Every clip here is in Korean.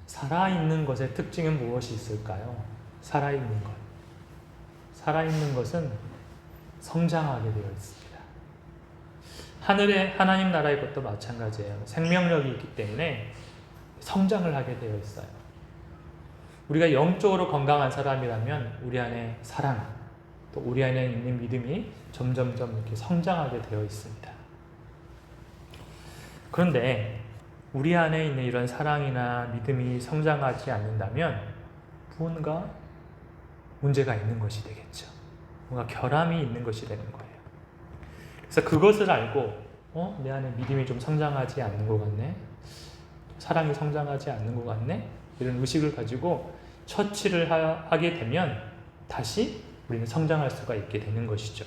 살아있는 것의 특징은 무엇이 있을까요? 살아있는 것. 살아있는 것은 성장하게 되어 있습니다. 하늘의 하나님 나라의 것도 마찬가지예요. 생명력이 있기 때문에 성장을 하게 되어 있어요. 우리가 영적으로 건강한 사람이라면 우리 안에 사랑, 또 우리 안에 있는 믿음이 점점점 이렇게 성장하게 되어 있습니다. 그런데 우리 안에 있는 이런 사랑이나 믿음이 성장하지 않는다면 무언가 문제가 있는 것이 되겠죠. 뭔가 결함이 있는 것이 되는 거예요. 그래서 그것을 알고 내 안에 믿음이 좀 성장하지 않는 것 같네, 사랑이 성장하지 않는 것 같네, 이런 의식을 가지고 처치를 하게 되면 다시 우리는 성장할 수가 있게 되는 것이죠.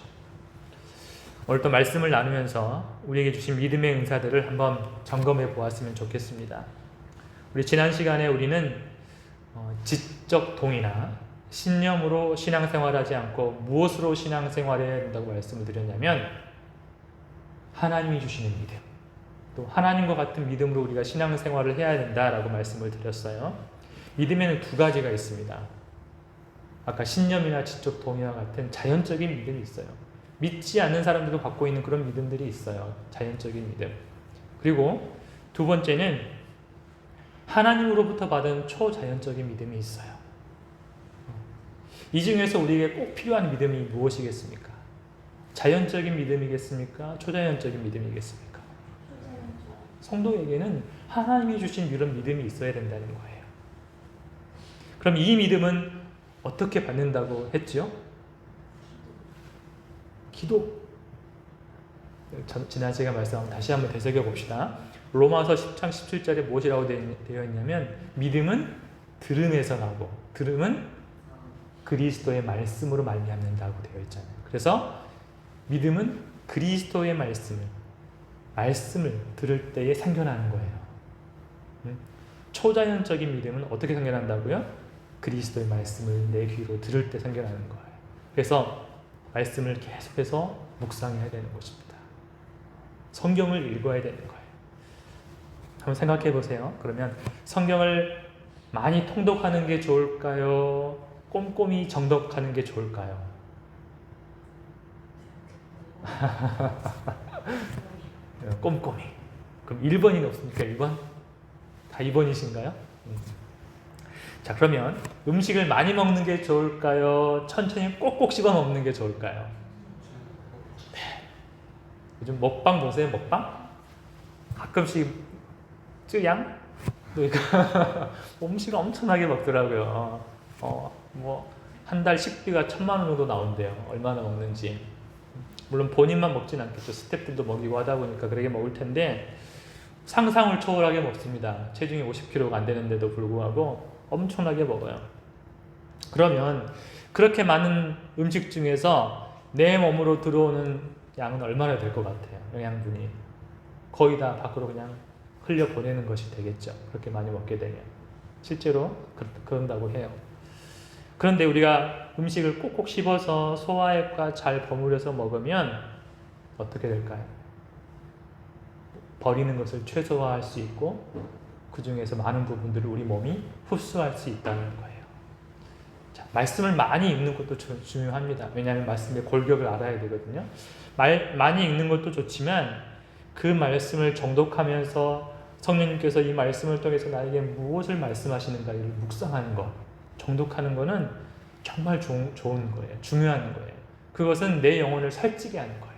오늘 또 말씀을 나누면서 우리에게 주신 믿음의 은사들을 한번 점검해 보았으면 좋겠습니다. 우리 지난 시간에 우리는 지적 동의나 신념으로 신앙생활하지 않고 무엇으로 신앙생활해야 된다고 말씀을 드렸냐면 하나님이 주시는 믿음, 또 하나님과 같은 믿음으로 우리가 신앙생활을 해야 된다라고 말씀을 드렸어요. 믿음에는 두 가지가 있습니다. 아까 신념이나 지적 동의와 같은 자연적인 믿음이 있어요. 믿지 않는 사람들도 갖고 있는 그런 믿음들이 있어요. 자연적인 믿음. 그리고 두 번째는 하나님으로부터 받은 초자연적인 믿음이 있어요. 이 중에서 우리에게 꼭 필요한 믿음이 무엇이겠습니까? 자연적인 믿음이겠습니까? 초자연적인 믿음이겠습니까? 성도에게는 하나님이 주신 이런 믿음이 있어야 된다는 거예요. 그럼 이 믿음은 어떻게 받는다고 했죠? 기도. 지난 시간에 말씀 다시 한번 되새겨 봅시다. 로마서 10장 17절에 무엇이라고 되어 있냐면 믿음은 들음에서 나고 들음은 그리스도의 말씀으로 말미암는다고 되어 있잖아요. 그래서 믿음은 그리스도의 말씀을 들을 때에 생겨나는 거예요. 초자연적인 믿음은 어떻게 생겨난다고요? 그리스도의 말씀을 내 귀로 들을 때 생겨나는 거예요. 그래서 말씀을 계속해서 묵상해야 되는 것입니다. 성경을 읽어야 되는 거예요. 한번 생각해 보세요. 그러면 성경을 많이 통독하는 게 좋을까요? 꼼꼼히 정독하는 게 좋을까요? 꼼꼼히. 그럼 1번이 없습니까? 1번? 다 2번이신가요? 자, 그러면 음식을 많이 먹는 게 좋을까요? 천천히 꼭꼭 씹어 먹는 게 좋을까요? 네. 요즘 먹방 보세요, 먹방? 가끔씩 쯔양? 그러니까 음식을 엄청나게 먹더라고요. 한 달 식비가 1,000만 원 정도 나온대요. 얼마나 먹는지. 물론 본인만 먹진 않겠죠. 스태프들도 먹이고 하다 보니까 그렇게 먹을 텐데 상상을 초월하게 먹습니다. 체중이 50kg가 안 되는데도 불구하고 엄청나게 먹어요. 그러면 그렇게 많은 음식 중에서 내 몸으로 들어오는 양은 얼마나 될 것 같아요? 영양분이 거의 다 밖으로 그냥 흘려보내는 것이 되겠죠. 그렇게 많이 먹게 되면. 실제로 그런다고 해요. 그런데 우리가 음식을 꼭꼭 씹어서 소화액과 잘 버무려서 먹으면 어떻게 될까요? 버리는 것을 최소화할 수 있고 그 중에서 많은 부분들을 우리 몸이 흡수할 수 있다는 거예요. 자, 말씀을 많이 읽는 것도 중요합니다. 왜냐하면 말씀의 골격을 알아야 되거든요. 많이 읽는 것도 좋지만 그 말씀을 정독하면서 성령님께서 이 말씀을 통해서 나에게 무엇을 말씀하시는가를 묵상하는 것, 정독하는 것은 정말 좋은 거예요. 중요한 거예요. 그것은 내 영혼을 살찌게 하는 거예요.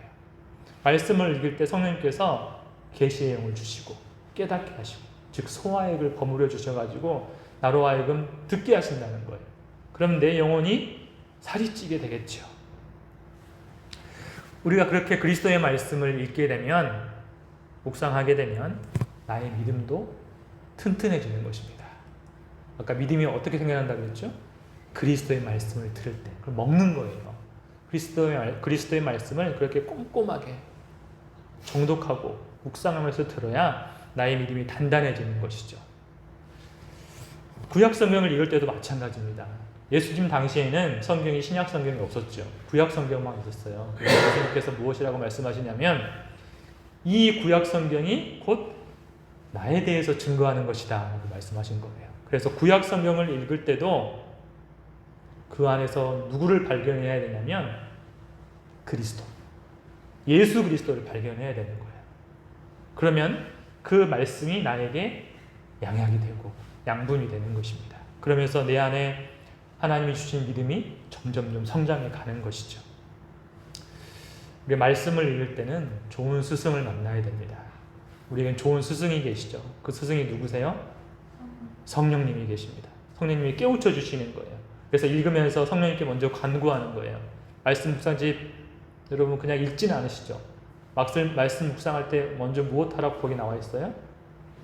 말씀을 읽을 때 성령님께서 계시의 영을 주시고 깨닫게 하시고 즉 소화액을 버무려 주셔가지고 나로 하여금 듣게 하신다는 거예요. 그럼 내 영혼이 살이 찌게 되겠죠. 우리가 그렇게 그리스도의 말씀을 읽게 되면, 묵상하게 되면 나의 믿음도 튼튼해지는 것입니다. 아까 믿음이 어떻게 생겨난다고 했죠? 그리스도의 말씀을 들을 때 그걸 먹는 거예요. 그리스도의 말씀을 그렇게 꼼꼼하게 정독하고 묵상하면서 들어야 나의 믿음이 단단해지는 것이죠. 구약 성경을 읽을 때도 마찬가지입니다. 예수님 당시에는 성경이 신약 성경이 없었죠. 구약 성경만 있었어요. 그래서 예수님께서 무엇이라고 말씀하시냐면 이 구약 성경이 곧 나에 대해서 증거하는 것이다 라고 말씀하신 거예요. 그래서 구약 성경을 읽을 때도 그 안에서 누구를 발견해야 되냐면 그리스도, 예수 그리스도를 발견해야 되는 거예요. 그러면 그 말씀이 나에게 양약이 되고 양분이 되는 것입니다. 그러면서 내 안에 하나님이 주신 믿음이 점점점 성장해 가는 것이죠. 우리 말씀을 읽을 때는 좋은 스승을 만나야 됩니다. 우리에겐 좋은 스승이 계시죠. 그 스승이 누구세요? 성령님이 계십니다. 성령님이 깨우쳐 주시는 거예요. 그래서 읽으면서 성령님께 먼저 간구하는 거예요. 말씀 묵상집 여러분 그냥 읽지는 않으시죠? 말씀 묵상할 때 먼저 무엇하라고 거기 나와 있어요?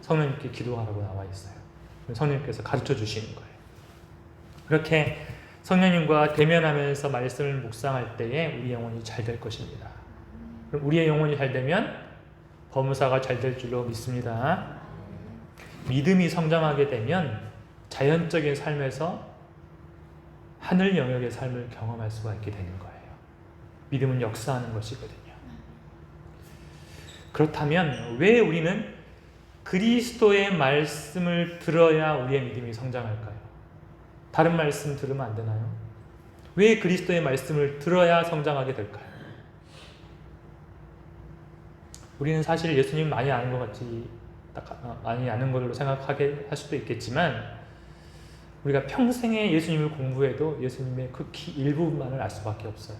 성령님께 기도하라고 나와 있어요. 성령님께서 가르쳐 주시는 거예요. 그렇게 성령님과 대면하면서 말씀을 묵상할 때에 우리 영혼이 잘 될 것입니다. 그럼 우리의 영혼이 잘 되면 범사가 잘 될 줄로 믿습니다. 믿음이 성장하게 되면 자연적인 삶에서 하늘 영역의 삶을 경험할 수가 있게 되는 거예요. 믿음은 역사하는 것이거든요. 그렇다면 왜 우리는 그리스도의 말씀을 들어야 우리의 믿음이 성장할까요? 다른 말씀 들으면 안 되나요? 왜 그리스도의 말씀을 들어야 성장하게 될까요? 우리는 사실 예수님 많이 아는 것 같이 많이 아는 걸로 생각하게 할 수도 있겠지만 우리가 평생에 예수님을 공부해도 예수님의 극히 일부분만을 알 수밖에 없어요.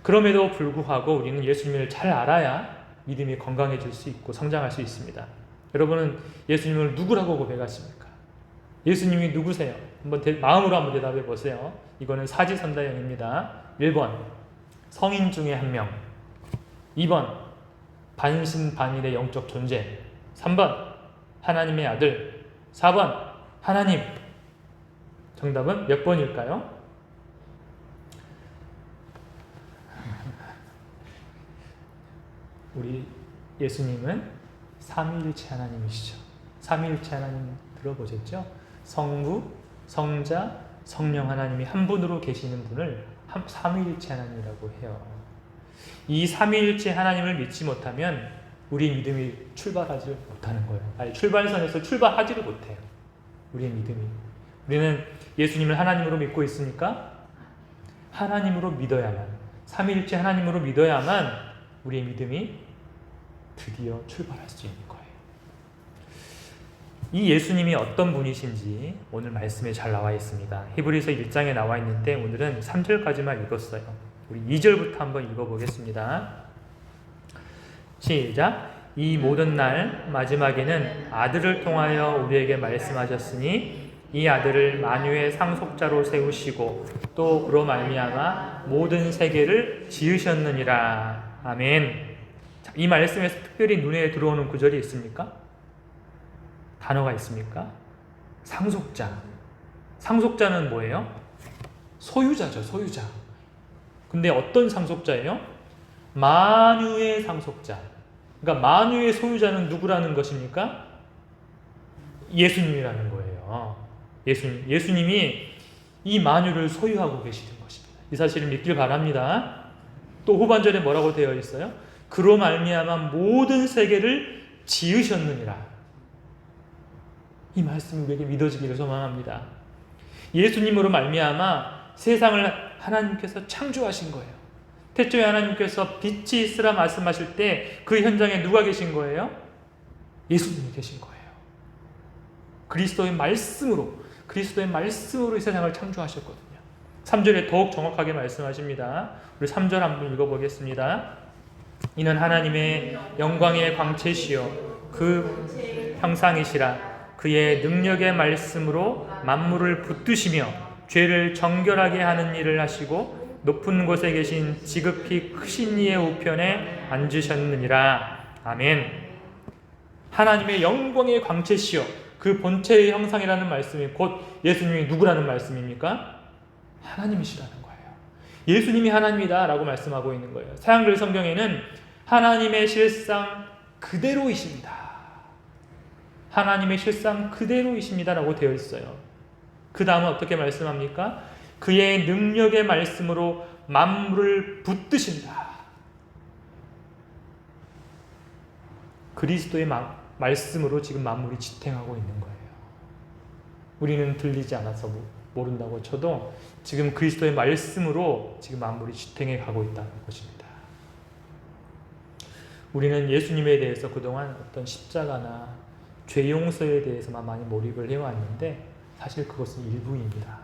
그럼에도 불구하고 우리는 예수님을 잘 알아야 믿음이 건강해질 수 있고 성장할 수 있습니다. 여러분은 예수님을 누구라고 고백하십니까? 예수님이 누구세요? 마음으로 한번 대답해 보세요. 이거는 사지선다형입니다. 1번 성인 중에 한 명, 2번 반신반일의 영적 존재, 3번 하나님의 아들, 4번 하나님. 정답은 몇 번일까요? 우리 예수님은 삼위일체 하나님이시죠. 삼위일체 하나님 들어보셨죠? 성부, 성자, 성령 하나님이 한 분으로 계시는 분을 삼위일체 하나님이라고 해요. 이 삼위일체 하나님을 믿지 못하면 우리 믿음이 출발하지 못하는 거예요. 아니, 출발선에서 출발하지를 못해요. 우리의 믿음이. 우리는 예수님을 하나님으로 믿고 있으니까 하나님으로 믿어야만, 삼위일체 하나님으로 믿어야만 우리의 믿음이 드디어 출발할 수 있는 거예요. 이 예수님이 어떤 분이신지 오늘 말씀에 잘 나와 있습니다. 히브리서 1장에 나와 있는데 오늘은 3절까지만 읽었어요. 우리 2절부터 한번 읽어보겠습니다. 시작. 이 모든 날 마지막에는 아들을 통하여 우리에게 말씀하셨으니 이 아들을 만유의 상속자로 세우시고 또 그로 말미암아 모든 세계를 지으셨느니라. 아멘. 자, 이 말씀에서 특별히 눈에 들어오는 구절이 있습니까? 단어가 있습니까? 상속자. 상속자는 뭐예요? 소유자죠, 소유자. 근데 어떤 상속자예요? 만유의 상속자. 그러니까 만유의 소유자는 누구라는 것입니까? 예수님이라는 거예요. 예수님이 이 만유를 소유하고 계시는 것입니다. 이 사실을 믿길 바랍니다. 또 후반절에 뭐라고 되어 있어요? 그로 말미암아 모든 세계를 지으셨느니라. 이 말씀이 우리에게 믿어지기를 소망합니다. 예수님으로 말미암아 세상을 하나님께서 창조하신 거예요. 태초에 하나님께서 빛이 있으라 말씀하실 때 그 현장에 누가 계신 거예요? 예수님이 계신 거예요. 그리스도의 말씀으로 이 세상을 창조하셨거든요. 3절에 더욱 정확하게 말씀하십니다. 우리 3절 한번 읽어보겠습니다. 이는 하나님의 영광의 광채시요 그 형상이시라. 그의 능력의 말씀으로 만물을 붙드시며 죄를 정결하게 하는 일을 하시고 높은 곳에 계신 지극히 크신 이의 우편에 앉으셨느니라. 아멘. 하나님의 영광의 광채시요 그 본체의 형상이라는 말씀이 곧 예수님이 누구라는 말씀입니까? 하나님이시라는 거예요. 예수님이 하나님이다 라고 말씀하고 있는 거예요. 서양글 성경에는 하나님의 실상 그대로이십니다. 하나님의 실상 그대로이십니다 라고 되어 있어요. 그 다음은 어떻게 말씀합니까? 그의 능력의 말씀으로 만물을 붙드신다. 그리스도의 말씀으로 지금 만물이 지탱하고 있는 거예요. 우리는 들리지 않아서 모른다고 쳐도 지금 그리스도의 말씀으로 지금 만물이 지탱해 가고 있다는 것입니다. 우리는 예수님에 대해서 그동안 어떤 십자가나 죄 용서에 대해서만 많이 몰입을 해왔는데 사실 그것은 일부입니다.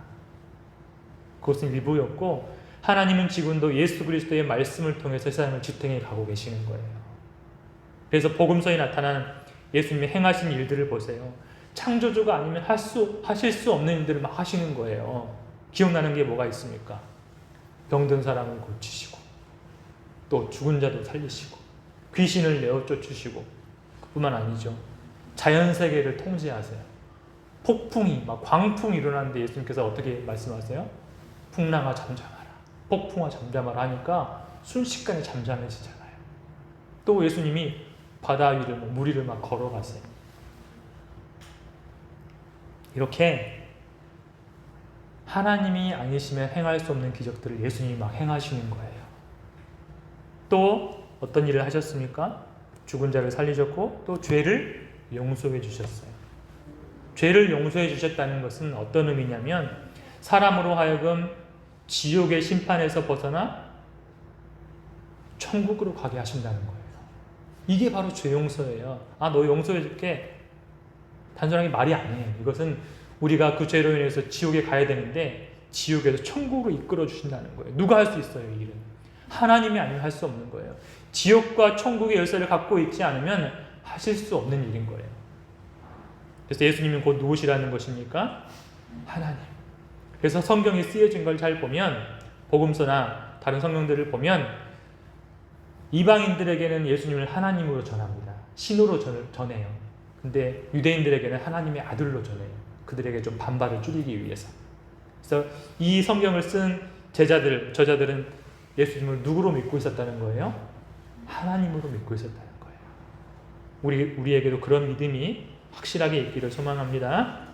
그것은 일부였고 하나님은 지금도 예수 그리스도의 말씀을 통해서 세상을 지탱해 가고 계시는 거예요. 그래서 복음서에 나타난 예수님이 행하신 일들을 보세요. 창조주가 아니면 하실 수 없는 일들을 막 하시는 거예요. 기억나는 게 뭐가 있습니까? 병든 사람을 고치시고 또 죽은 자도 살리시고 귀신을 내어 쫓으시고 그뿐만 아니죠. 자연세계를 통제하세요. 폭풍이 막 광풍이 일어나는데 예수님께서 어떻게 말씀하세요? 풍랑아 잠잠하라. 폭풍아 잠잠하라 하니까 순식간에 잠잠해지잖아요. 또 예수님이 바다 위를 물 위를 막 걸어가세요. 이렇게 하나님이 아니시면 행할 수 없는 기적들을 예수님이 막 행하시는 거예요. 또 어떤 일을 하셨습니까? 죽은 자를 살리셨고 또 죄를 용서해 주셨어요. 죄를 용서해 주셨다는 것은 어떤 의미냐면 사람으로 하여금 지옥의 심판에서 벗어나 천국으로 가게 하신다는 거예요. 이게 바로 죄 용서예요. 아, 너 용서해 줄게. 단순하게 말이 아니에요. 이것은 우리가 그 죄로 인해서 지옥에 가야 되는데 지옥에서 천국으로 이끌어 주신다는 거예요. 누가 할 수 있어요, 이 일은? 하나님이 아니면 할 수 없는 거예요. 지옥과 천국의 열쇠를 갖고 있지 않으면 하실 수 없는 일인 거예요. 그래서 예수님은 곧 누구시라는 것입니까? 하나님. 그래서 성경에 쓰여진 걸 잘 보면 복음서나 다른 성경들을 보면 이방인들에게는 예수님을 하나님으로 전합니다. 신으로 전해요. 근데 유대인들에게는 하나님의 아들로 전해요. 그들에게 좀 반발을 줄이기 위해서. 그래서 이 성경을 쓴 저자들은 예수님을 누구로 믿고 있었다는 거예요? 하나님으로 믿고 있었다는 거예요. 우리에게도 그런 믿음이 확실하게 있기를 소망합니다.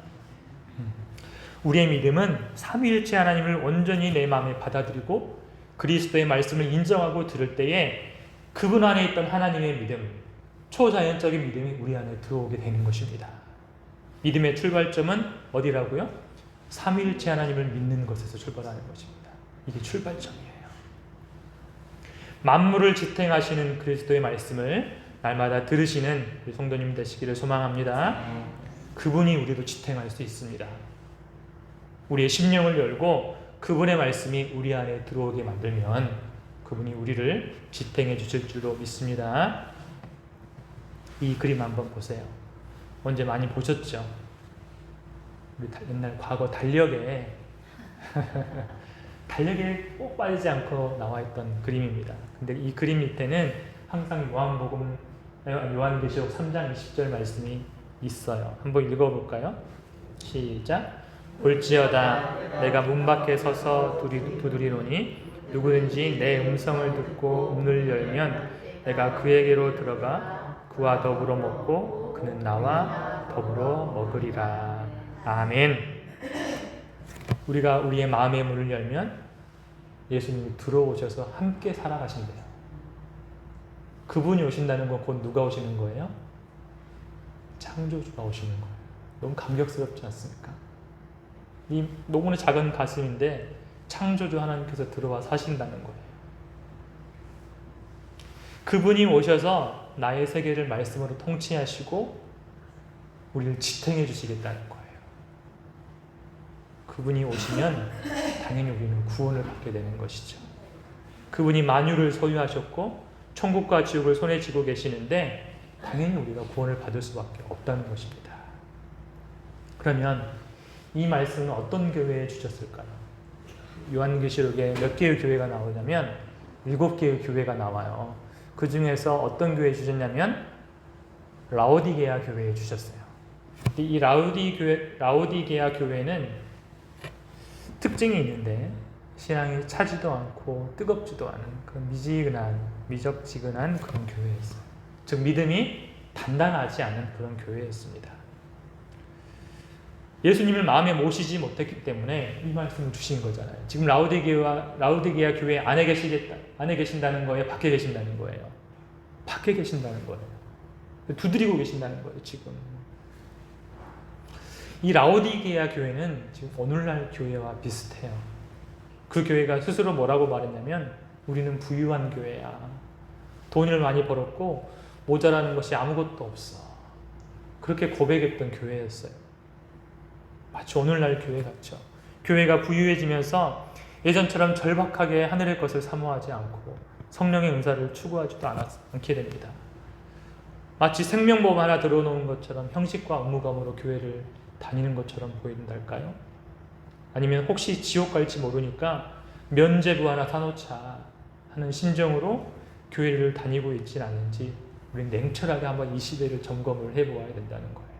우리의 믿음은 삼위일체 하나님을 온전히 내 마음에 받아들이고 그리스도의 말씀을 인정하고 들을 때에 그분 안에 있던 하나님의 믿음, 초자연적인 믿음이 우리 안에 들어오게 되는 것입니다. 믿음의 출발점은 어디라고요? 삼위일체 하나님을 믿는 것에서 출발하는 것입니다. 이게 출발점이에요. 만물을 지탱하시는 그리스도의 말씀을 날마다 들으시는 우리 성도님 되시기를 소망합니다. 그분이 우리도 지탱할 수 있습니다. 우리의 심령을 열고 그분의 말씀이 우리 안에 들어오게 만들면 그분이 우리를 지탱해 주실 줄로 믿습니다. 이 그림 한번 보세요. 언제 많이 보셨죠? 우리 옛날 과거 달력에 꼭 빠지지 않고 나와 있던 그림입니다. 근데 이 그림 밑에는 항상 요한계시록 3장 20절 말씀이 있어요. 한번 읽어볼까요? 시작. 볼지어다 내가 문 밖에 서서 두드리노니 누구든지 내 음성을 듣고 문을 열면 내가 그에게로 들어가 그와 더불어 먹고 그는 나와 더불어 먹으리라. 아멘. 우리가 우리의 마음의 문을 열면 예수님이 들어오셔서 함께 살아가신대요. 그분이 오신다는 건 곧 누가 오시는 거예요? 창조주가 오시는 거예요. 너무 감격스럽지 않습니까? 이 너무나 작은 가슴인데 창조주 하나님께서 들어와 사신다는 거예요. 그분이 오셔서 나의 세계를 말씀으로 통치하시고 우리를 지탱해 주시겠다는 거예요. 그분이 오시면 당연히 우리는 구원을 받게 되는 것이죠. 그분이 만유를 소유하셨고 천국과 지옥을 손에 쥐고 계시는데 당연히 우리가 구원을 받을 수밖에 없다는 것입니다. 그러면 이 말씀은 어떤 교회에 주셨을까요? 요한계시록에 몇 개의 교회가 나오냐면 7개의 교회가 나와요. 그 중에서 어떤 교회에 주셨냐면 라오디게아 교회에 주셨어요. 이 라오디게아 교회는 특징이 있는데 신앙이 차지도 않고 뜨겁지도 않은 그런 미적지근한 그런 교회였어요. 즉 믿음이 단단하지 않은 그런 교회였습니다. 예수님을 마음에 모시지 못했기 때문에 이 말씀을 주신 거잖아요. 지금 라오디게아 교회 안에 계신다는 거예요? 밖에 계신다는 거예요? 밖에 계신다는 거예요. 두드리고 계신다는 거예요, 지금. 이 라오디게아 교회는 지금 오늘날 교회와 비슷해요. 그 교회가 스스로 뭐라고 말했냐면 우리는 부유한 교회야. 돈을 많이 벌었고 모자라는 것이 아무것도 없어. 그렇게 고백했던 교회였어요. 마치 오늘날 교회 같죠. 교회가 부유해지면서 예전처럼 절박하게 하늘의 것을 사모하지 않고 성령의 은사를 추구하지도 않게 됩니다. 마치 생명보험 하나 들어놓은 것처럼 형식과 의무감으로 교회를 다니는 것처럼 보인달까요? 아니면 혹시 지옥 갈지 모르니까 면죄부 하나 사놓자 하는 심정으로 교회를 다니고 있진 않은지 우리는 냉철하게 한번 이 시대를 점검을 해보아야 된다는 거예요.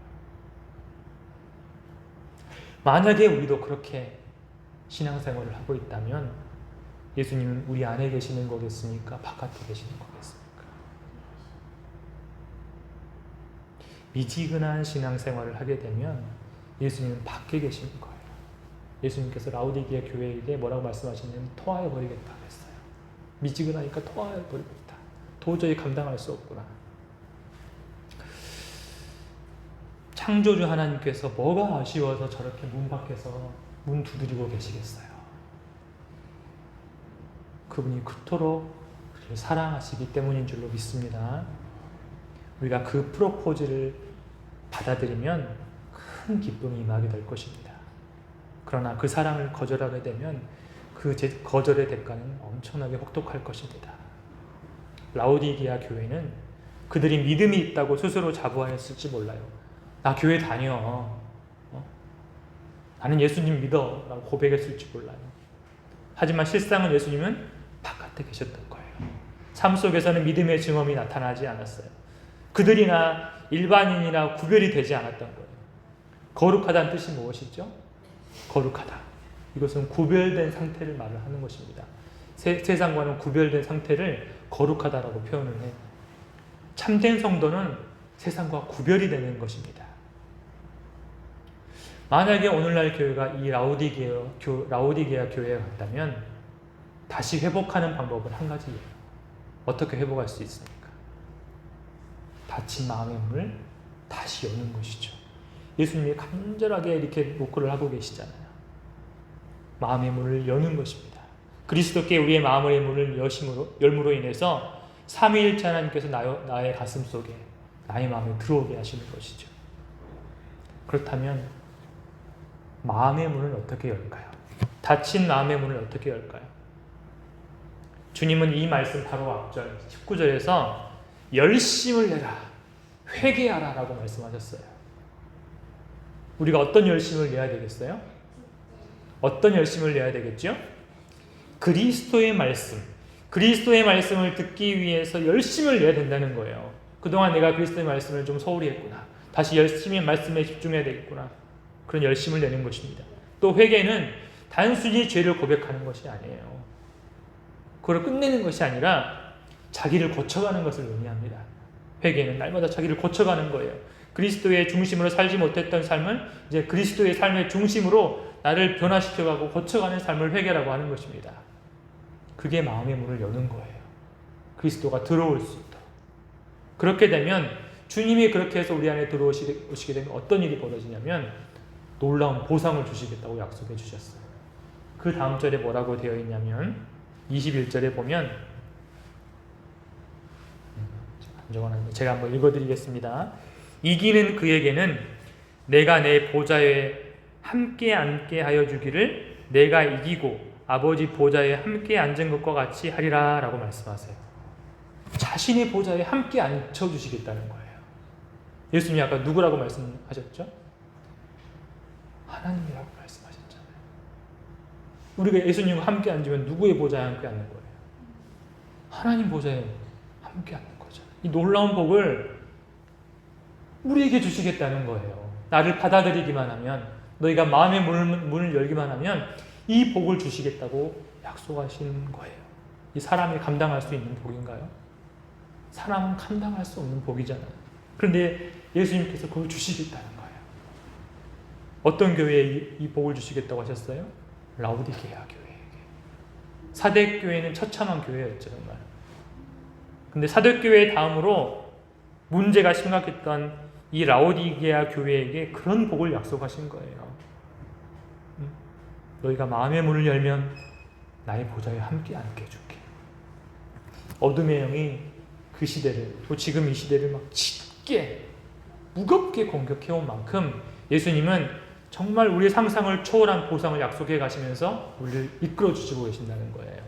만약에 우리도 그렇게 신앙생활을 하고 있다면 예수님은 우리 안에 계시는 거겠습니까? 바깥에 계시는 거겠습니까? 미지근한 신앙생활을 하게 되면 예수님은 밖에 계시는 거예요. 예수님께서 라오디게아 교회에게 뭐라고 말씀하시냐면 토하여버리겠다 했어요. 미지근하니까 토하여버리겠다. 도저히 감당할 수 없구나. 창조주 하나님께서 뭐가 아쉬워서 저렇게 문 밖에서 문 두드리고 계시겠어요. 그분이 그토록 우리를 사랑하시기 때문인 줄로 믿습니다. 우리가 그 프로포즈를 받아들이면 큰 기쁨이 임하게 될 것입니다. 그러나 그 사랑을 거절하게 되면 그 거절의 대가는 엄청나게 혹독할 것입니다. 라오디게아 교회는 그들이 믿음이 있다고 스스로 자부하였을지 몰라요. 나 교회 다녀. 나는 예수님 믿어. 라고 고백했을지 몰라요. 하지만 실상은 예수님은 바깥에 계셨던 거예요. 삶 속에서는 믿음의 증언이 나타나지 않았어요. 그들이나 일반인이나 구별이 되지 않았던 거예요. 거룩하다는 뜻이 무엇이죠? 거룩하다. 이것은 구별된 상태를 말을 하는 것입니다. 세상과는 구별된 상태를 거룩하다라고 표현을 해요. 참된 성도는 세상과 구별이 되는 것입니다. 만약에 오늘날 교회가 이 라오디게아 교회에 갔다면 다시 회복하는 방법은 한 가지예요. 어떻게 회복할 수 있습니까? 닫힌 마음의 문을 다시 여는 것이죠. 예수님이 간절하게 이렇게 목표를 하고 계시잖아요. 마음의 문을 여는 것입니다. 그리스도께 우리의 마음의 문을 열므로 인해서 삼위일체 하나님께서 나의 가슴 속에 나의 마음에 들어오게 하시는 것이죠. 그렇다면 마음의 문을 어떻게 열까요? 닫힌 마음의 문을 어떻게 열까요? 주님은 이 말씀 바로 앞절 19절에서 열심을 내라, 회개하라 라고 말씀하셨어요. 우리가 어떤 열심을 내야 되겠어요? 어떤 열심을 내야 되겠죠? 그리스도의 말씀을 듣기 위해서 열심을 내야 된다는 거예요. 그동안 내가 그리스도의 말씀을 좀 소홀히 했구나. 다시 열심히 말씀에 집중해야 되겠구나. 그런 열심을 내는 것입니다. 또 회개는 단순히 죄를 고백하는 것이 아니에요. 그걸 끝내는 것이 아니라 자기를 고쳐가는 것을 의미합니다. 회개는 날마다 자기를 고쳐가는 거예요. 그리스도의 중심으로 살지 못했던 삶은 이제 그리스도의 삶의 중심으로 나를 변화시켜가고 고쳐가는 삶을 회개라고 하는 것입니다. 그게 마음의 문을 여는 거예요. 그리스도가 들어올 수 있도록. 그렇게 되면 주님이 그렇게 해서 우리 안에 들어오시게 되면 어떤 일이 벌어지냐면 놀라운 보상을 주시겠다고 약속해 주셨어요. 그 다음 절에 뭐라고 되어 있냐면 21절에 보면 제가 한번 읽어드리겠습니다. 이기는 그에게는 내가 내 보좌에 함께 앉게 하여 주기를 내가 이기고 아버지 보좌에 함께 앉은 것과 같이 하리라 라고 말씀하세요. 자신의 보좌에 함께 앉혀주시겠다는 거예요. 예수님이 아까 누구라고 말씀하셨죠? 하나님이라고 말씀하셨잖아요. 우리가 예수님과 함께 앉으면 누구의 보좌에 함께 앉는 거예요? 하나님 보좌에 함께 앉는 거죠. 이 놀라운 복을 우리에게 주시겠다는 거예요. 나를 받아들이기만 하면, 너희가 마음의 문을 열기만 하면 이 복을 주시겠다고 약속하시는 거예요. 이 사람이 감당할 수 있는 복인가요? 사람은 감당할 수 없는 복이잖아요. 그런데 예수님께서 그걸 주시겠다는 거예요. 어떤 교회에 이 복을 주시겠다고 하셨어요? 라오디게아 교회에게. 사대교회는 처참한 교회였죠, 정말. 근데 사대교회 다음으로 문제가 심각했던 이 라오디게아 교회에게 그런 복을 약속하신 거예요. 너희가 마음의 문을 열면 나의 보좌에 함께 앉게 해줄게. 어둠의 영이 그 시대를, 또 지금 이 시대를 막 짙게 무겁게 공격해온 만큼 예수님은 정말 우리의 상상을 초월한 보상을 약속해 가시면서 우리를 이끌어 주시고 계신다는 거예요.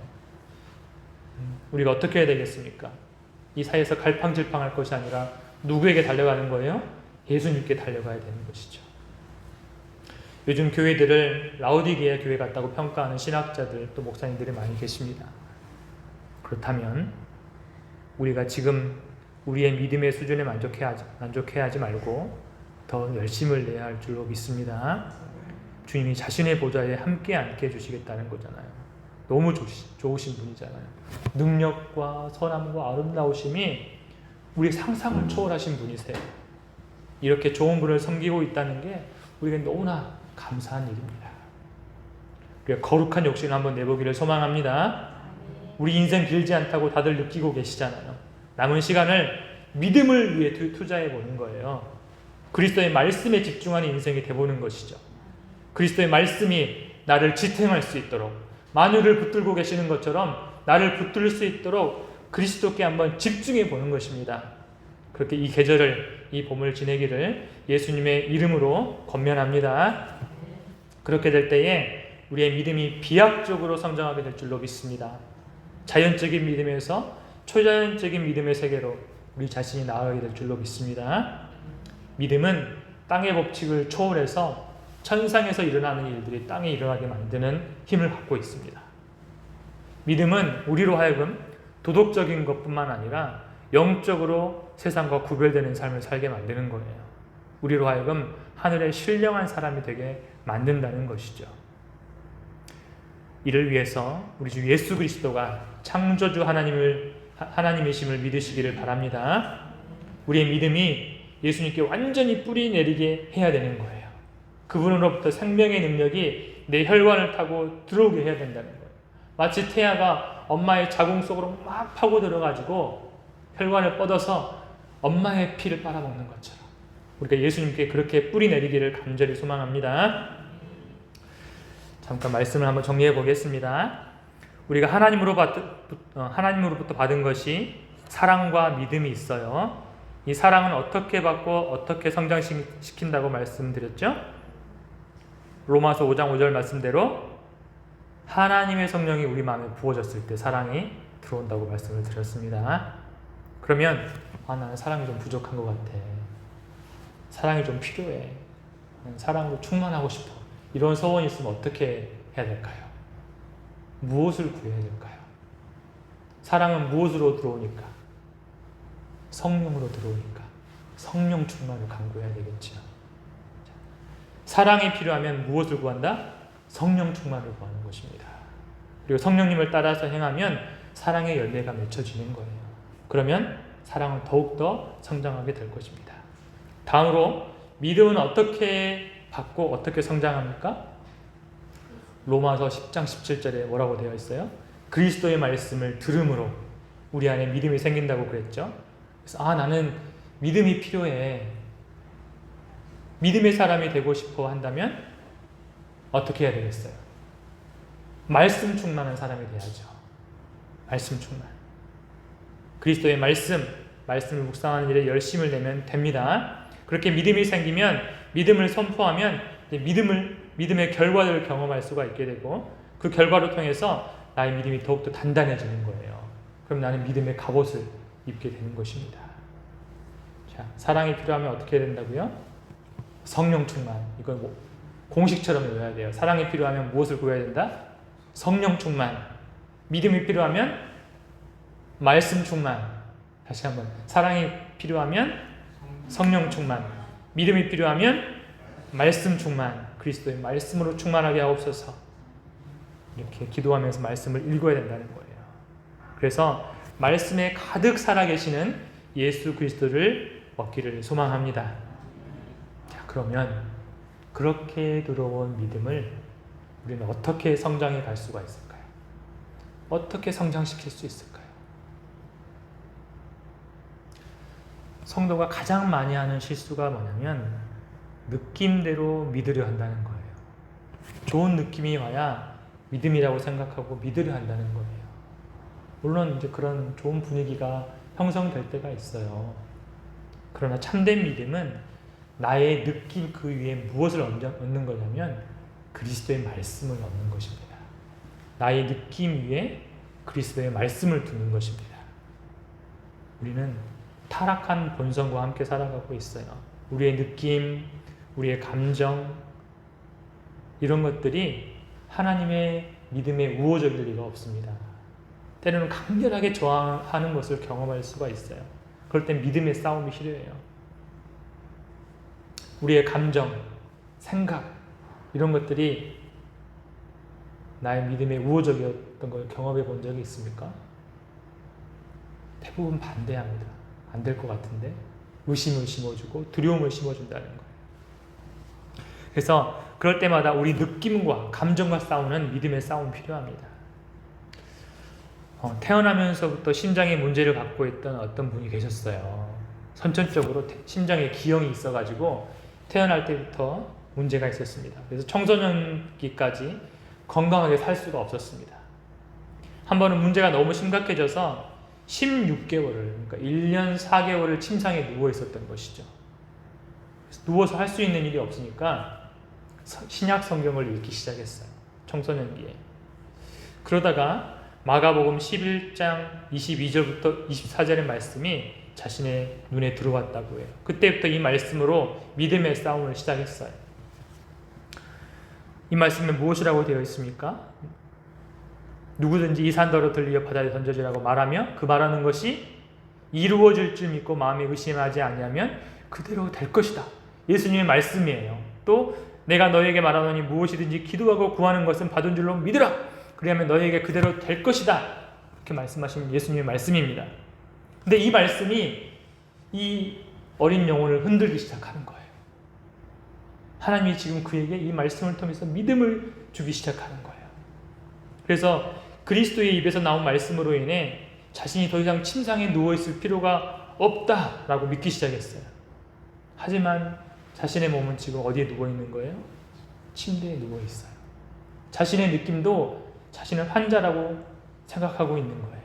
우리가 어떻게 해야 되겠습니까? 이 사이에서 갈팡질팡할 것이 아니라 누구에게 달려가는 거예요? 예수님께 달려가야 되는 것이죠. 요즘 교회들을 라오디게아 교회 같다고 평가하는 신학자들 또 목사님들이 많이 계십니다. 그렇다면 우리가 지금 우리의 믿음의 수준에 만족해하지 말고 더 열심을 내야 할 줄로 믿습니다. 주님이 자신의 보좌에 함께 앉게 해주시겠다는 거잖아요. 너무 좋으신 분이잖아요. 능력과 선함과 아름다우심이 우리 상상을 초월하신 분이세요. 이렇게 좋은 분을 섬기고 있다는 게 우리에게 너무나 감사한 일입니다. 거룩한 욕심을 한번 내보기를 소망합니다. 우리 인생 길지 않다고 다들 느끼고 계시잖아요. 남은 시간을 믿음을 위해 투자해 보는 거예요. 그리스도의 말씀에 집중하는 인생이 돼보는 것이죠. 그리스도의 말씀이 나를 지탱할 수 있도록, 만유를 붙들고 계시는 것처럼 나를 붙들 수 있도록 그리스도께 한번 집중해 보는 것입니다. 그렇게 이 계절을, 이 봄을 지내기를 예수님의 이름으로 권면합니다. 그렇게 될 때에 우리의 믿음이 비약적으로 성장하게 될 줄로 믿습니다. 자연적인 믿음에서 초자연적인 믿음의 세계로 우리 자신이 나아가게 될 줄로 믿습니다. 믿음은 땅의 법칙을 초월해서 천상에서 일어나는 일들이 땅에 일어나게 만드는 힘을 갖고 있습니다. 믿음은 우리로 하여금 도덕적인 것뿐만 아니라 영적으로 세상과 구별되는 삶을 살게 만드는 거예요. 우리로 하여금 하늘의 신령한 사람이 되게 만든다는 것이죠. 이를 위해서 우리 주 예수 그리스도가 창조주 하나님이심을 믿으시기를 바랍니다. 우리의 믿음이 예수님께 완전히 뿌리 내리게 해야 되는 거예요. 그분으로부터 생명의 능력이 내 혈관을 타고 들어오게 해야 된다는 거예요. 마치 태아가 엄마의 자궁 속으로 막 파고 들어가지고 혈관을 뻗어서 엄마의 피를 빨아먹는 것처럼 우리가 예수님께 그렇게 뿌리 내리기를 간절히 소망합니다. 잠깐 말씀을 한번 정리해 보겠습니다. 우리가 하나님으로부터 받은 것이 사랑과 믿음이 있어요. 이 사랑은 어떻게 받고 어떻게 성장시킨다고 말씀드렸죠? 로마서 5장 5절 말씀대로 하나님의 성령이 우리 마음에 부어졌을 때 사랑이 들어온다고 말씀을 드렸습니다. 그러면 나는 사랑이 좀 부족한 것 같아. 사랑이 좀 필요해. 사랑으로 충만하고 싶어. 이런 소원이 있으면 어떻게 해야 될까요? 무엇을 구해야 될까요? 사랑은 무엇으로 들어오니까? 성령으로 들어오니까 성령 충만을 간구해야 되겠죠. 사랑이 필요하면 무엇을 구한다? 성령 충만을 구하는 것입니다. 그리고 성령님을 따라서 행하면 사랑의 열매가 맺혀지는 거예요. 그러면 사랑은 더욱더 성장하게 될 것입니다. 다음으로 믿음은 어떻게 받고 어떻게 성장합니까? 로마서 10장 17절에 뭐라고 되어 있어요? 그리스도의 말씀을 들음으로 우리 안에 믿음이 생긴다고 그랬죠. 그래서 나는 믿음이 필요해. 믿음의 사람이 되고 싶어 한다면 어떻게 해야 되겠어요? 말씀 충만한 사람이 돼야죠. 말씀 충만. 그리스도의 말씀을 묵상하는 일에 열심을 내면 됩니다. 그렇게 믿음이 생기면 믿음을 선포하면 믿음의 결과를 경험할 수가 있게 되고 그 결과를 통해서 나의 믿음이 더욱더 단단해지는 거예요. 그럼 나는 믿음의 갑옷을 입게 되는 것입니다. 자, 사랑이 필요하면 어떻게 해야 된다고요? 성령 충만. 이건 공식처럼 외워야 돼요. 사랑이 필요하면 무엇을 구해야 된다? 성령 충만. 믿음이 필요하면 말씀 충만. 다시 한번. 사랑이 필요하면 성령 충만. 믿음이 필요하면 말씀 충만. 그리스도의 말씀으로 충만하게 하옵소서. 이렇게 기도하면서 말씀을 읽어야 된다는 거예요. 그래서 말씀에 가득 살아계시는 예수 그리스도를 얻기를 소망합니다. 자, 그러면 그렇게 들어온 믿음을 우리는 어떻게 성장해 갈 수가 있을까요? 어떻게 성장시킬 수 있을까요? 성도가 가장 많이 하는 실수가 뭐냐면 느낌대로 믿으려 한다는 거예요. 좋은 느낌이 와야 믿음이라고 생각하고 믿으려 한다는 거예요. 물론 이제 그런 좋은 분위기가 형성될 때가 있어요. 그러나 참된 믿음은 나의 느낌 그 위에 무엇을 얻는 거냐면 그리스도의 말씀을 얻는 것입니다. 나의 느낌 위에 그리스도의 말씀을 두는 것입니다. 우리는 타락한 본성과 함께 살아가고 있어요. 우리의 느낌, 우리의 감정, 이런 것들이 하나님의 믿음에 우호적일 리가 없습니다. 때로는 강렬하게 저항하는 것을 경험할 수가 있어요. 그럴 땐 믿음의 싸움이 필요해요. 우리의 감정, 생각, 이런 것들이 나의 믿음에 우호적이었던 걸 경험해 본 적이 있습니까? 대부분 반대합니다. 안 될 것 같은데 의심을 심어주고 두려움을 심어준다는 거예요. 그래서 그럴 때마다 우리 느낌과 감정과 싸우는 믿음의 싸움이 필요합니다. 태어나면서부터 심장에 문제를 갖고 있던 어떤 분이 계셨어요. 선천적으로 심장에 기형이 있어가지고 태어날 때부터 문제가 있었습니다. 그래서 청소년기까지 건강하게 살 수가 없었습니다. 한 번은 문제가 너무 심각해져서 16개월을, 그러니까 1년 4개월을 침상에 누워 있었던 것이죠. 누워서 할 수 있는 일이 없으니까 신약 성경을 읽기 시작했어요. 청소년기에. 그러다가 마가복음 11장 22절부터 24절의 말씀이 자신의 눈에 들어왔다고 해요. 그때부터 이 말씀으로 믿음의 싸움을 시작했어요. 이 말씀에 무엇이라고 되어 있습니까? 누구든지 이 산더러 들리어 바다에 던져지라고 말하며 그 말하는 것이 이루어질 줄 믿고 마음에 의심하지 아니하면 그대로 될 것이다. 예수님의 말씀이에요. 또 내가 너에게 말하노니 무엇이든지 기도하고 구하는 것은 받은 줄로 믿으라. 그러면 너에게 그대로 될 것이다. 이렇게 말씀하신 예수님의 말씀입니다. 근데 이 말씀이 이 어린 영혼을 흔들기 시작하는 거예요. 하나님이 지금 그에게 이 말씀을 통해서 믿음을 주기 시작하는 거예요. 그래서 그리스도의 입에서 나온 말씀으로 인해 자신이 더 이상 침상에 누워있을 필요가 없다라고 믿기 시작했어요. 하지만 자신의 몸은 지금 어디에 누워있는 거예요? 침대에 누워있어요. 자신의 느낌도 자신은 환자라고 생각하고 있는 거예요.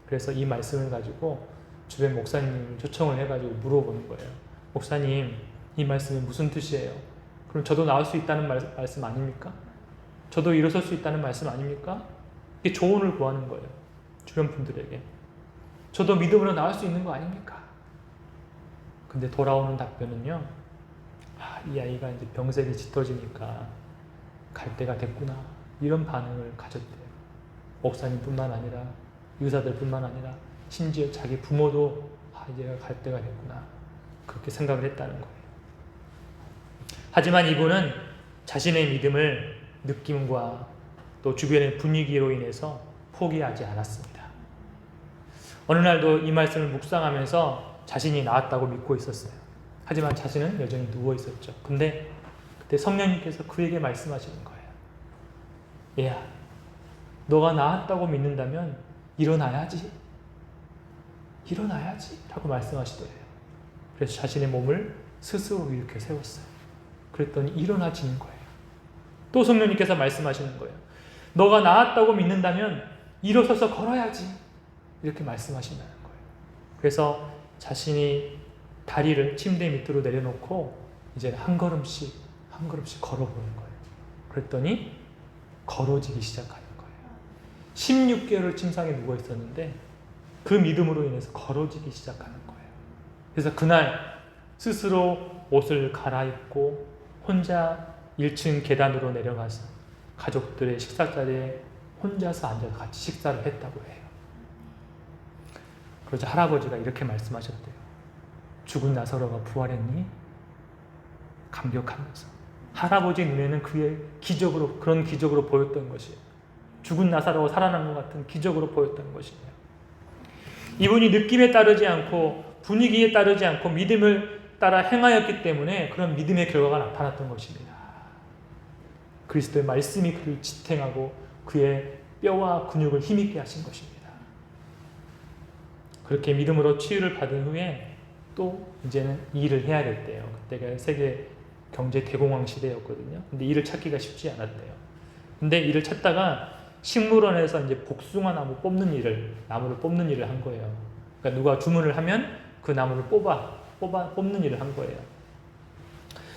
그래서 이 말씀을 가지고 주변 목사님을 초청을 해가지고 물어보는 거예요. 목사님, 이 말씀이 무슨 뜻이에요? 그럼 저도 나을 수 있다는 말씀 아닙니까? 저도 일어설 수 있다는 말씀 아닙니까? 이게 조언을 구하는 거예요. 주변 분들에게. 저도 믿음으로 나을 수 있는 거 아닙니까? 근데 돌아오는 답변은요. 이 아이가 이제 병색이 짙어지니까 갈 때가 됐구나. 이런 반응을 가졌대요. 목사님뿐만 아니라 의사들뿐만 아니라 심지어 자기 부모도 이제 갈 때가 됐구나. 그렇게 생각을 했다는 거예요. 하지만 이분은 자신의 믿음을 느낌과 또 주변의 분위기로 인해서 포기하지 않았습니다. 어느 날도 이 말씀을 묵상하면서 자신이 나았다고 믿고 있었어요. 하지만 자신은 여전히 누워 있었죠. 근데 그때 성령님께서 그에게 말씀하시는 거예요. 얘야, 너가 나았다고 믿는다면 일어나야지. 일어나야지. 라고 말씀하시더래요. 그래서 자신의 몸을 스스로 이렇게 세웠어요. 그랬더니 일어나지는 거예요. 또 성령님께서 말씀하시는 거예요. 너가 나았다고 믿는다면 일어서서 걸어야지. 이렇게 말씀하신다는 거예요. 그래서 자신이 다리를 침대 밑으로 내려놓고 이제 한 걸음씩 걸어보는 거예요. 그랬더니 걸어지기 시작하는 거예요. 16개월을 침상에 누워 있었는데 그 믿음으로 인해서 걸어지기 시작하는 거예요. 그래서 그날 스스로 옷을 갈아입고 혼자 1층 계단으로 내려가서 가족들의 식사 자리에 혼자서 앉아서 같이 식사를 했다고 해요. 그러자 할아버지가 이렇게 말씀하셨대요. 죽은 나사로가 부활했니? 감격하면서. 할아버지 눈에는 그의 그런 기적으로 보였던 것이에요. 죽은 나사로가 살아난 것 같은 기적으로 보였던 것이에요. 이분이 느낌에 따르지 않고 분위기에 따르지 않고 믿음을 따라 행하였기 때문에 그런 믿음의 결과가 나타났던 것입니다. 그리스도의 말씀이 그를 지탱하고 그의 뼈와 근육을 힘있게 하신 것입니다. 그렇게 믿음으로 치유를 받은 후에 또 이제는 일을 해야 됐대요. 그때가 세계 경제 대공황 시대였거든요. 근데 일을 찾기가 쉽지 않았대요. 근데 일을 찾다가 식물원에서 이제 복숭아 나무를 뽑는 일을 한 거예요. 그러니까 누가 주문을 하면 그 나무를 뽑는 일을 한 거예요.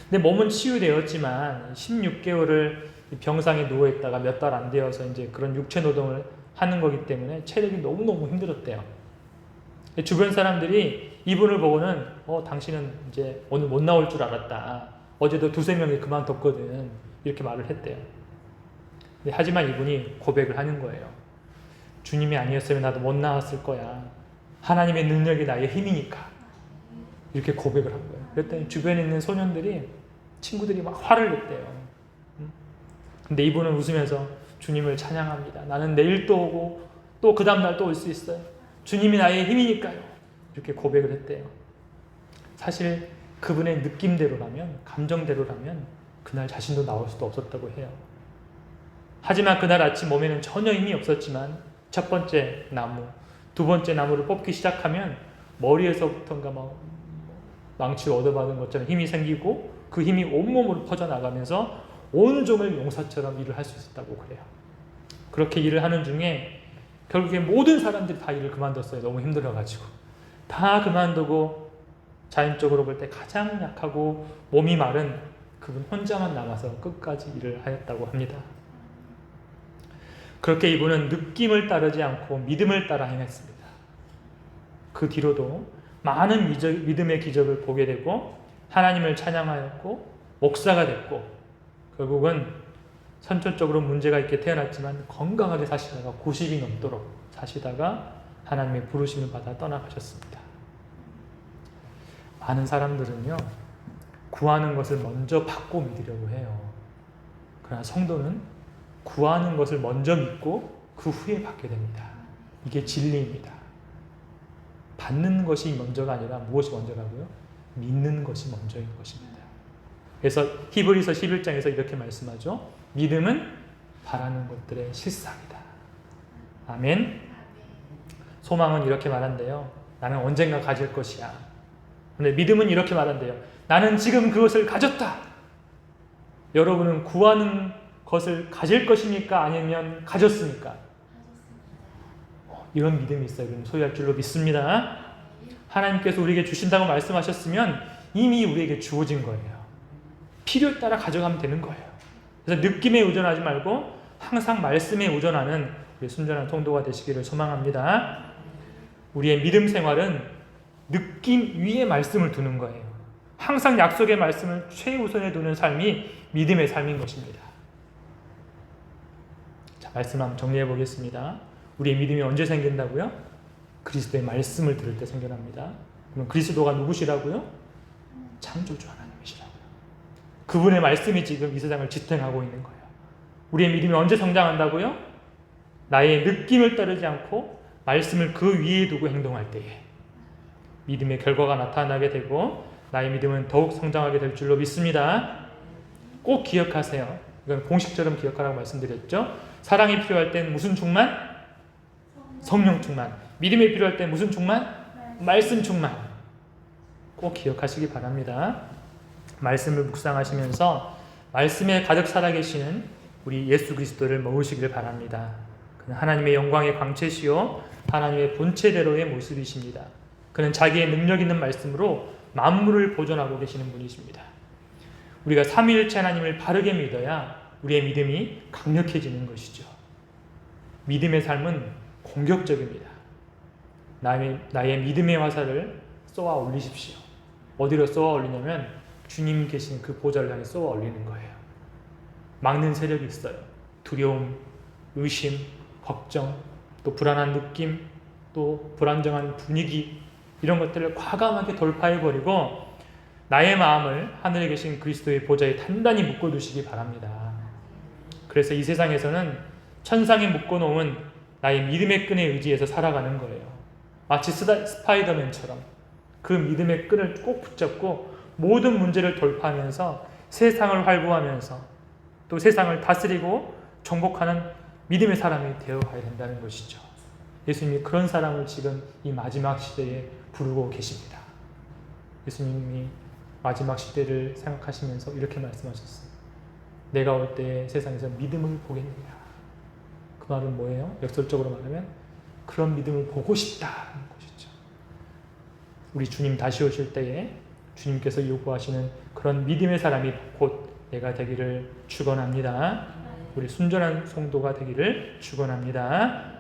근데 몸은 치유되었지만 16개월을 병상에 누워있다가 몇 달 안 되어서 이제 그런 육체 노동을 하는 거기 때문에 체력이 너무너무 힘들었대요. 주변 사람들이 이분을 보고는 당신은 이제 오늘 못 나올 줄 알았다. 어제도 2-3명이 그만뒀거든. 이렇게 말을 했대요. 하지만 이분이 고백을 하는 거예요. 주님이 아니었으면 나도 못 나왔을 거야. 하나님의 능력이 나의 힘이니까. 이렇게 고백을 한 거예요. 그랬더니 주변에 있는 친구들이 막 화를 냈대요. 근데 이분은 웃으면서 주님을 찬양합니다. 나는 내일 또 오고 또 그 다음날 또 올 수 있어요. 주님이 나의 힘이니까요. 이렇게 고백을 했대요. 사실 그분의 느낌대로라면, 감정대로라면 그날 자신도 나올 수도 없었다고 해요. 하지만 그날 아침 몸에는 전혀 힘이 없었지만 첫 번째 나무, 두 번째 나무를 뽑기 시작하면 머리에서부터인가 막 망치를 얻어받은 것처럼 힘이 생기고 그 힘이 온몸으로 퍼져나가면서 온종일 용사처럼 일을 할 수 있었다고 그래요. 그렇게 일을 하는 중에 결국에 모든 사람들이 다 일을 그만뒀어요. 너무 힘들어가지고. 다 그만두고 자연적으로 볼 때 가장 약하고 몸이 마른 그분 혼자만 남아서 끝까지 일을 하였다고 합니다. 그렇게 이분은 느낌을 따르지 않고 믿음을 따라 행했습니다. 그 뒤로도 많은 믿음의 기적을 보게 되고 하나님을 찬양하였고 목사가 됐고 결국은 선천적으로 문제가 있게 태어났지만 건강하게 사시다가 90이 넘도록 사시다가 하나님의 부르심을 받아 떠나가셨습니다. 많은 사람들은요, 구하는 것을 먼저 받고 믿으려고 해요. 그러나 성도는 구하는 것을 먼저 믿고 그 후에 받게 됩니다. 이게 진리입니다. 받는 것이 먼저가 아니라 무엇이 먼저라고요? 믿는 것이 먼저인 것입니다. 그래서 히브리서 11장에서 이렇게 말씀하죠. 믿음은 바라는 것들의 실상이다. 아멘. 소망은 이렇게 말한대요. 나는 언젠가 가질 것이야. 근데 믿음은 이렇게 말한대요. 나는 지금 그것을 가졌다. 여러분은 구하는 것을 가질 것입니까? 아니면 가졌습니까? 이런 믿음이 있어야 소유할 줄로 믿습니다. 하나님께서 우리에게 주신다고 말씀하셨으면 이미 우리에게 주어진 거예요. 필요에 따라 가져가면 되는 거예요. 그래서 느낌에 의존하지 말고 항상 말씀에 의존하는 우리 순전한 통도가 되시기를 소망합니다. 우리의 믿음 생활은 느낌 위에 말씀을 두는 거예요. 항상 약속의 말씀을 최우선에 두는 삶이 믿음의 삶인 것입니다. 자, 말씀 한번 정리해 보겠습니다. 우리의 믿음이 언제 생긴다고요? 그리스도의 말씀을 들을 때 생겨납니다. 그럼 그리스도가 누구시라고요? 창조주 하나님이시라고요. 그분의 말씀이 지금 이 세상을 지탱하고 있는 거예요. 우리의 믿음이 언제 성장한다고요? 나의 느낌을 따르지 않고 말씀을 그 위에 두고 행동할 때에 믿음의 결과가 나타나게 되고 나의 믿음은 더욱 성장하게 될 줄로 믿습니다. 꼭 기억하세요. 이건 공식처럼 기억하라고 말씀드렸죠. 사랑이 필요할 땐 무슨 충만? 성령 충만. 믿음이 필요할 땐 무슨 충만? 말씀 충만. 꼭 기억하시기 바랍니다. 말씀을 묵상하시면서 말씀에 가득 살아계시는 우리 예수 그리스도를 모으시길 바랍니다. 그는 하나님의 영광의 광채시요 하나님의 본체대로의 모습이십니다. 그는 자기의 능력 있는 말씀으로 만물을 보존하고 계시는 분이십니다. 우리가 삼위일체 하나님을 바르게 믿어야 우리의 믿음이 강력해지는 것이죠. 믿음의 삶은 공격적입니다. 나의 믿음의 화살을 쏘아 올리십시오. 어디로 쏘아 올리냐면 주님 계신 그 보좌를 향해 쏘아 올리는 거예요. 막는 세력이 있어요. 두려움, 의심, 걱정, 또 불안한 느낌, 또 불안정한 분위기 이런 것들을 과감하게 돌파해버리고 나의 마음을 하늘에 계신 그리스도의 보좌에 단단히 묶어두시기 바랍니다. 그래서 이 세상에서는 천상에 묶어놓은 나의 믿음의 끈에 의지해서 살아가는 거예요. 마치 스파이더맨처럼 그 믿음의 끈을 꼭 붙잡고 모든 문제를 돌파하면서 세상을 활보하면서 또 세상을 다스리고 정복하는 믿음의 사람이 되어가야 된다는 것이죠. 예수님이 그런 사람을 지금 이 마지막 시대에 부르고 계십니다. 예수님이 마지막 시대를 생각하시면서 이렇게 말씀하셨어요. 내가 올 때 세상에서 믿음을 보겠느냐. 그 말은 뭐예요? 역설적으로 말하면 그런 믿음을 보고 싶다는 것이죠. 우리 주님 다시 오실 때에 주님께서 요구하시는 그런 믿음의 사람이 곧 내가 되기를 축원합니다. 우리 순전한 성도가 되기를 축원합니다.